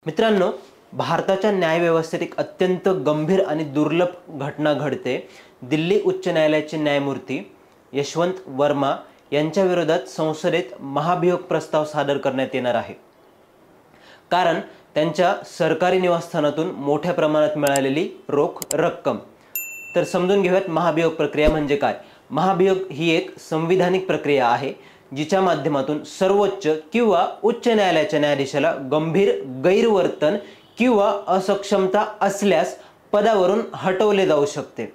मित्रांनो, भारताच्या न्यायव्यवस्थेत एक अत्यंत गंभीर आणि दुर्लभ घटना घडते। दिल्ली उच्च न्यायालयाचे न्यायमूर्ती यशवंत वर्मा यांच्या विरोधात संसदेत महाभियोग प्रस्ताव सादर करण्यात येणार आहे। कारण त्यांच्या सरकारी निवासस्थानातून मोठ्या प्रमाणात मिळालेली रोख रक्कम। तर समजून घेऊयात महाभियोग प्रक्रिया म्हणजे काय। महाभियोग ही एक संविधानिक प्रक्रिया आहे जिच्या माध्यमातून सर्वोच्च किंवा उच्च न्यायालयाच्या न्यायाधीशाला गंभीर गैरवर्तन किंवा असक्षमता असल्यास पदावरून हटवले जाऊ शकते।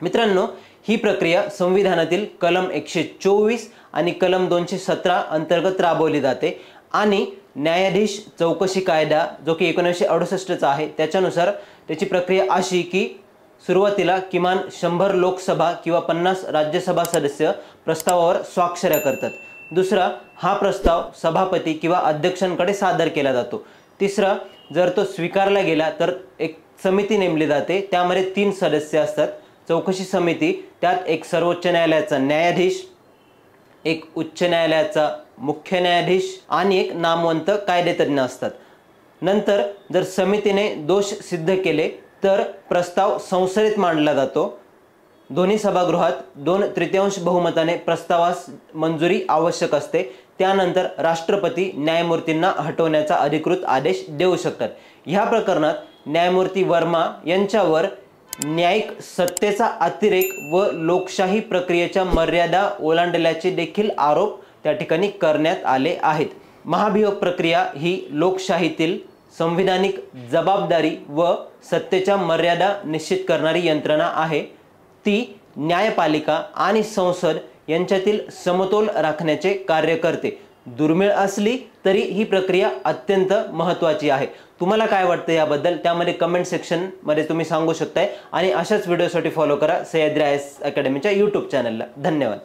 मित्रांनो, ही प्रक्रिया संविधानातील कलम 124 आणि कलम 217 अंतर्गत राबवली जाते आणि न्यायाधीश चौकशी कायदा जो की 1968 चा आहे त्याच्यानुसार त्याची प्रक्रिया अशी की सुरुवातीला किमान 100 लोकसभा किंवा 50 राज्यसभा सदस्य प्रस्तावावर स्वाक्षऱ्या करतात। दुसरा, हा प्रस्ताव सभापती किंवा अध्यक्षांकडे सादर केला जातो। तिसरा, जर तो स्वीकारला गेला तर एक समिती नेमली जाते, त्यामध्ये 3 सदस्य असतात। चौकशी समिती त्यात एक सर्वोच्च न्यायालयाचा न्यायाधीश, एक उच्च न्यायालयाचा मुख्य न्यायाधीश आणि एक नामवंत कायदेतज्ञ असतात। नंतर जर समितीने दोष सिद्ध केले तर प्रस्ताव संसदेत मांडला जातो। दोन्ही सभागृहात 2/3 बहुमताने प्रस्तावास मंजुरी आवश्यक असते। त्यानंतर राष्ट्रपती न्यायमूर्तींना हटवण्याचा अधिकृत आदेश देऊ शकतात। ह्या प्रकरणात न्यायमूर्ती वर्मा यांच्यावर न्यायिक सत्तेचा अतिरेक व लोकशाही प्रक्रियेच्या मर्यादा ओलांडल्याचे देखील आरोप त्या ठिकाणी करण्यात आले आहेत। महाभियोग प्रक्रिया ही लोकशाहीतील संविधानिक जबाबदारी व सत्तेच्या मर्यादा निश्चित करणारी यंत्रणा आहे। ती न्यायपालिका आणि संसद यांच्यातील समतोल राखण्याचे कार्य करते। दुर्मिळ असली तरी ही प्रक्रिया अत्यंत महत्त्वाची आहे। तुम्हाला काय वाटतं याबद्दल त्यामध्ये कमेंट सेक्शन मध्ये तुम्ही सांगू शकताय आणि अशाच व्हिडिओसाठी फॉलो करा सह्याद्री IAS अकॅडमीच्या YouTube चॅनलला। धन्यवाद।